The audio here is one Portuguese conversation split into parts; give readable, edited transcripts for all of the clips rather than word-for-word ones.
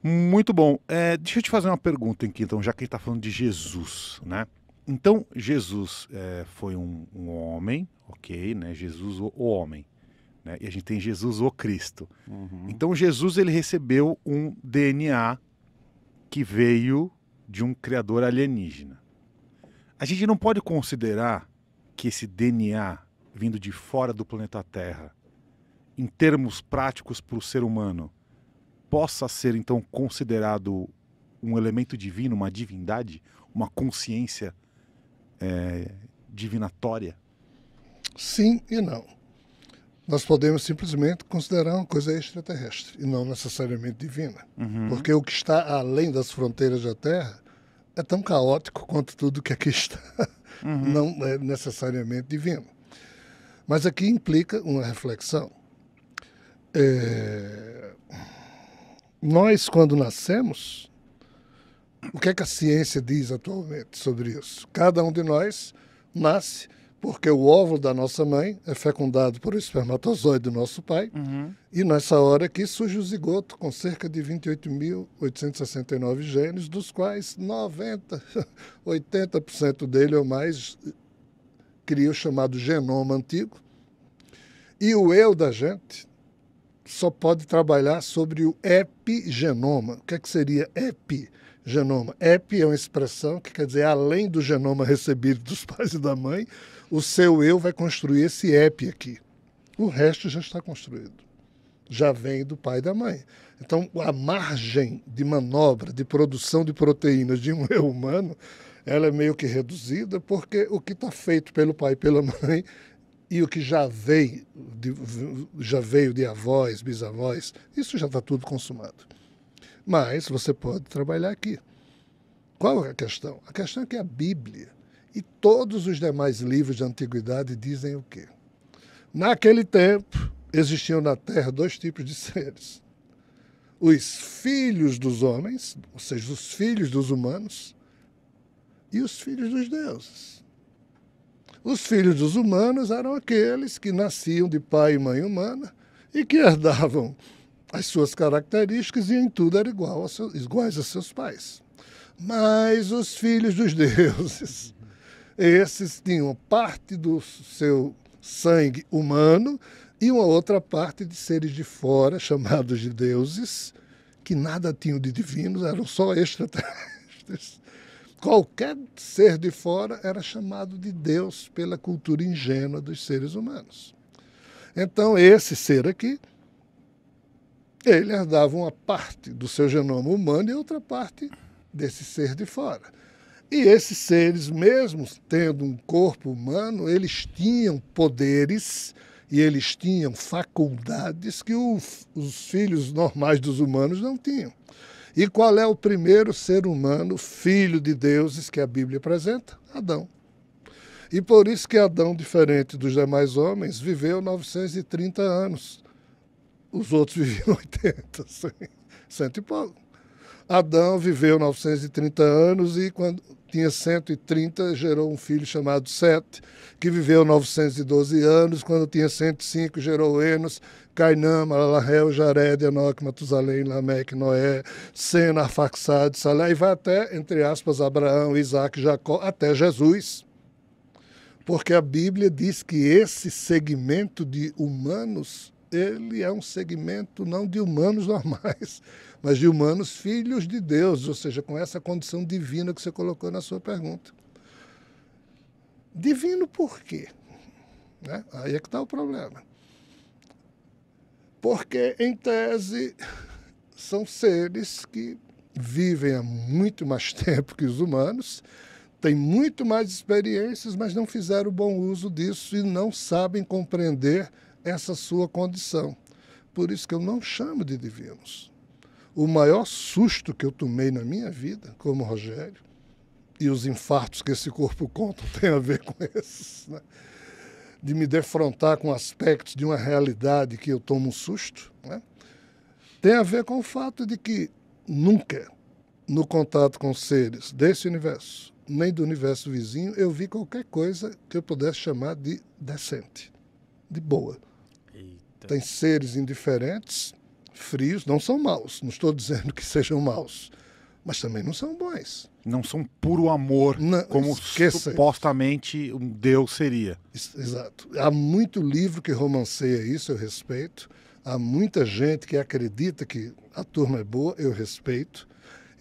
Muito bom. Deixa eu te fazer uma pergunta aqui, então, já que a gente está falando de Jesus, né? Então, Jesus foi um homem, ok, né? Jesus, o homem, né? E a gente tem Jesus, o Cristo. Uhum. Então, Jesus, ele recebeu um DNA que veio de um criador alienígena. A gente não pode considerar que esse DNA vindo de fora do planeta Terra, em termos práticos para o ser humano, possa ser então considerado um elemento divino, uma divindade, uma consciência divinatória? Sim e não. Nós podemos simplesmente considerar uma coisa extraterrestre e não necessariamente divina. Porque o que está além das fronteiras da Terra é tão caótico quanto tudo que aqui está. Não é necessariamente divino. Mas aqui implica uma reflexão. Nós, quando nascemos, o que é que a ciência diz atualmente sobre isso? Cada um de nós nasce porque o óvulo da nossa mãe é fecundado por o espermatozoide do nosso pai, e nessa hora aqui surge o zigoto com cerca de 28.869 genes, dos quais 90, 80% dele ou mais cria o chamado genoma antigo, e o eu da gente só pode trabalhar sobre o epigenoma. O que é que seria epigenoma? Epi é uma expressão que quer dizer além do genoma recebido dos pais e da mãe, o seu eu vai construir esse epi aqui. O resto já está construído. Já vem do pai e da mãe. Então, a margem de manobra, de produção de proteínas de um eu humano, ela é meio que reduzida, porque o que está feito pelo pai e pela mãe e o que já veio de avós, bisavós, isso já está tudo consumado. Mas você pode trabalhar aqui. Qual é a questão? A questão é que a Bíblia e todos os demais livros da antiguidade dizem o quê? Naquele tempo, existiam na Terra dois tipos de seres. Os filhos dos homens, ou seja, os filhos dos humanos, e os filhos dos deuses. Os filhos dos humanos eram aqueles que nasciam de pai e mãe humana e que herdavam as suas características e em tudo eram iguais a seus pais. Mas os filhos dos deuses, esses tinham parte do seu sangue humano e uma outra parte de seres de fora, chamados de deuses, que nada tinham de divinos, eram só extraterrestres. Qualquer ser de fora era chamado de Deus pela cultura ingênua dos seres humanos. Então, esse ser aqui, ele herdava uma parte do seu genoma humano e outra parte desse ser de fora. E esses seres, mesmo tendo um corpo humano, eles tinham poderes e eles tinham faculdades que os filhos normais dos humanos não tinham. E qual é o primeiro ser humano, filho de deuses, que a Bíblia apresenta? Adão. E por isso que Adão, diferente dos demais homens, viveu 930 anos. Os outros viviam 80, 100 e pouco. Adão viveu 930 anos e quando tinha 130 gerou um filho chamado Sete, que viveu 912 anos, quando tinha 105 gerou Enos, Cainã, Malalahel, Jared, Enoque, Matusalém, Lameque, Noé, Sena, Arfaxade, Salé, e vai até, entre aspas, Abraão, Isaac, Jacó, até Jesus. Porque a Bíblia diz que esse segmento de humanos, ele é um segmento não de humanos normais, mas de humanos filhos de Deus, ou seja, com essa condição divina que você colocou na sua pergunta. Divino por quê? Né? Aí é que está o problema. Porque, em tese, são seres que vivem há muito mais tempo que os humanos, têm muito mais experiências, mas não fizeram bom uso disso e não sabem compreender essa sua condição. Por isso que eu não chamo de divinos. O maior susto que eu tomei na minha vida, como Rogério, e os infartos que esse corpo conta tem a ver com esses, né? De me defrontar com aspectos de uma realidade que eu tomo um susto, né? Tem a ver com o fato de que nunca, no contato com seres desse universo, nem do universo vizinho, eu vi qualquer coisa que eu pudesse chamar de decente, de boa. Eita. Tem seres indiferentes, frios, não são maus. Não estou dizendo que sejam maus, mas também não são bons. Não são puro amor, Não, como supostamente um Deus seria. Exato. Há muito livro que romanceia isso, eu respeito. Há muita gente que acredita que a turma é boa, eu respeito.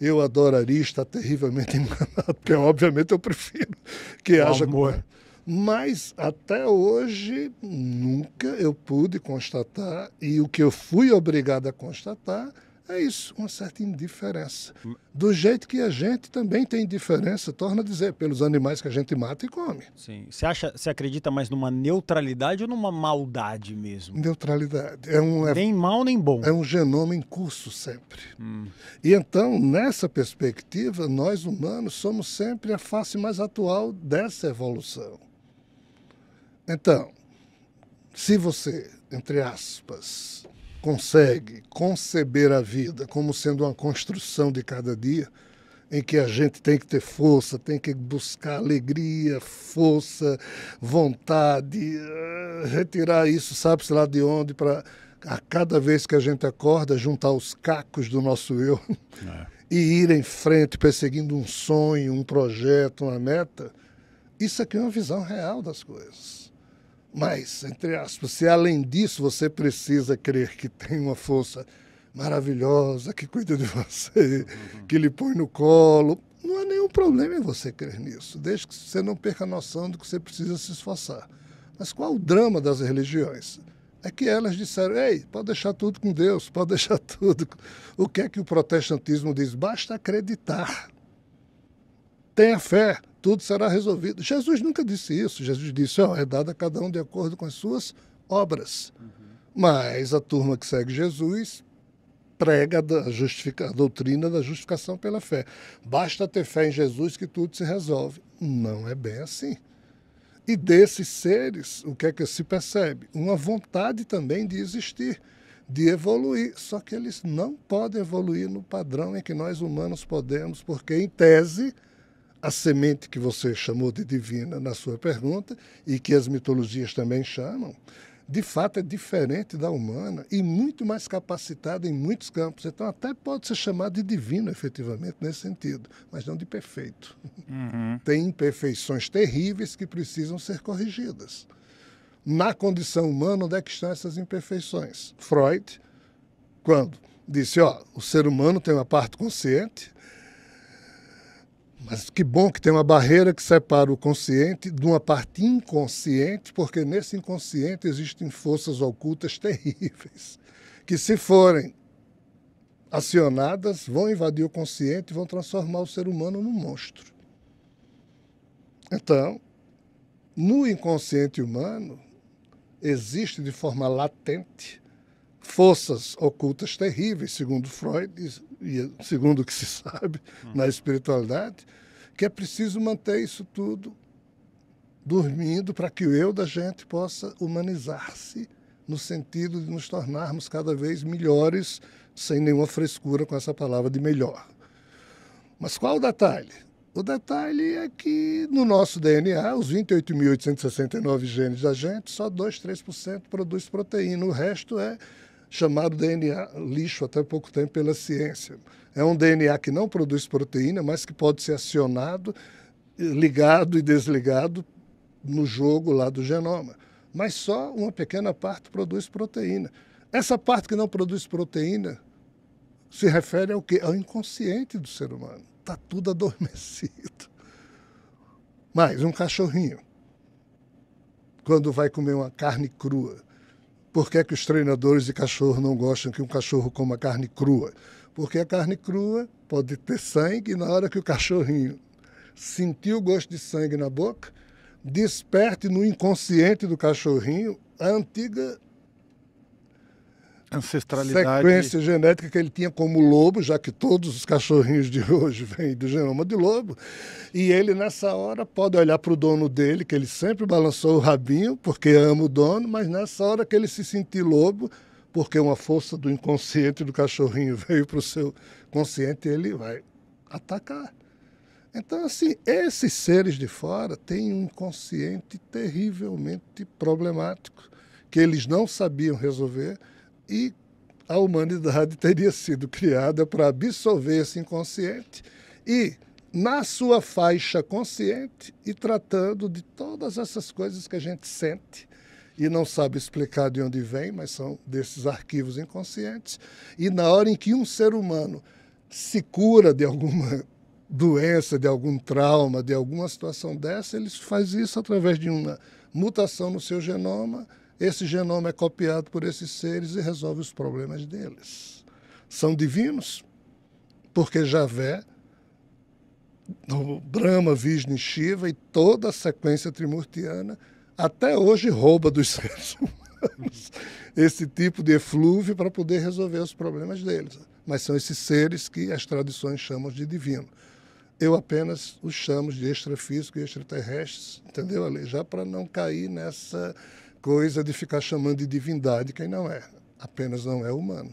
Eu adoraria estar terrivelmente enganado, porque obviamente eu prefiro que haja amor. Mas até hoje nunca eu pude constatar, e o que eu fui obrigado a constatar é isso, uma certa indiferença. Do jeito que a gente também tem indiferença, torna a dizer, pelos animais que a gente mata e come. Sim. Você acredita mais numa neutralidade ou numa maldade mesmo? Neutralidade. Nem mal nem bom. É um genoma em curso sempre. E então, nessa perspectiva, nós humanos somos sempre a face mais atual dessa evolução. Então, se você, entre aspas, consegue conceber a vida como sendo uma construção de cada dia, em que a gente tem que ter força, tem que buscar alegria, força, vontade, retirar isso, sabe-se lá de onde, para a cada vez que a gente acorda, juntar os cacos do nosso eu e ir em frente, perseguindo um sonho, um projeto, uma meta. Isso aqui é uma visão real das coisas. Mas, entre aspas, se além disso você precisa crer que tem uma força maravilhosa que cuida de você, que lhe põe no colo, não há nenhum problema em você crer nisso, desde que você não perca a noção de que você precisa se esforçar. Mas qual o drama das religiões? É que elas disseram, ei, pode deixar tudo com Deus, pode deixar tudo. O que é que o protestantismo diz? Basta acreditar. Tenha fé, tudo será resolvido. Jesus nunca disse isso. Jesus disse, é dado a cada um de acordo com as suas obras. Mas a turma que segue Jesus prega a doutrina da justificação pela fé. Basta ter fé em Jesus que tudo se resolve. Não é bem assim. E desses seres, o que é que se percebe? Uma vontade também de existir, de evoluir. Só que eles não podem evoluir no padrão em que nós humanos podemos, porque, em tese, a semente que você chamou de divina na sua pergunta, e que as mitologias também chamam, de fato é diferente da humana e muito mais capacitada em muitos campos. Então até pode ser chamado de divino, efetivamente, nesse sentido, mas não de perfeito. Tem imperfeições terríveis que precisam ser corrigidas. Na condição humana, onde é que estão essas imperfeições? Freud, quando disse, o ser humano tem uma parte consciente, mas que bom que tem uma barreira que separa o consciente de uma parte inconsciente, porque nesse inconsciente existem forças ocultas terríveis, que se forem acionadas, vão invadir o consciente e vão transformar o ser humano num monstro. Então, no inconsciente humano, existe de forma latente forças ocultas terríveis, segundo Freud e segundo o que se sabe na espiritualidade, que é preciso manter isso tudo dormindo para que o eu da gente possa humanizar-se no sentido de nos tornarmos cada vez melhores, sem nenhuma frescura com essa palavra de melhor. Mas qual o detalhe? O detalhe é que no nosso DNA, os 28.869 genes da gente, só 2, 3% produz proteína. O resto é chamado DNA lixo até pouco tempo pela ciência. É um DNA que não produz proteína, mas que pode ser acionado, ligado e desligado no jogo lá do genoma. Mas só uma pequena parte produz proteína. Essa parte que não produz proteína se refere ao quê? Ao inconsciente do ser humano. Está tudo adormecido. Mas um cachorrinho, quando vai comer uma carne crua, por que é que os treinadores de cachorro não gostam que um cachorro coma carne crua? Porque a carne crua pode ter sangue e na hora que o cachorrinho sentir o gosto de sangue na boca, desperte no inconsciente do cachorrinho a antiga ancestralidade, sequência genética que ele tinha como lobo, já que todos os cachorrinhos de hoje vêm do genoma de lobo, e ele nessa hora pode olhar para o dono dele, que ele sempre balançou o rabinho, porque ama o dono, mas nessa hora que ele se sentir lobo, porque uma força do inconsciente do cachorrinho veio para o seu consciente, ele vai atacar. Então, assim, esses seres de fora têm um inconsciente terrivelmente problemático, que eles não sabiam resolver, e a humanidade teria sido criada para absorver esse inconsciente e, na sua faixa consciente, e tratando de todas essas coisas que a gente sente e não sabe explicar de onde vem, mas são desses arquivos inconscientes. E na hora em que um ser humano se cura de alguma doença, de algum trauma, de alguma situação dessa, ele faz isso através de uma mutação no seu genoma. Esse genoma é copiado por esses seres e resolve os problemas deles. São divinos, porque Javé, o Brahma, Vishnu e Shiva e toda a sequência trimurtiana até hoje rouba dos seres humanos esse tipo de eflúvio para poder resolver os problemas deles. Mas são esses seres que as tradições chamam de divino. Eu apenas os chamo de extrafísico e extraterrestres, entendeu, Ale? Já para não cair nessa coisa de ficar chamando de divindade quem não é, apenas não é humano.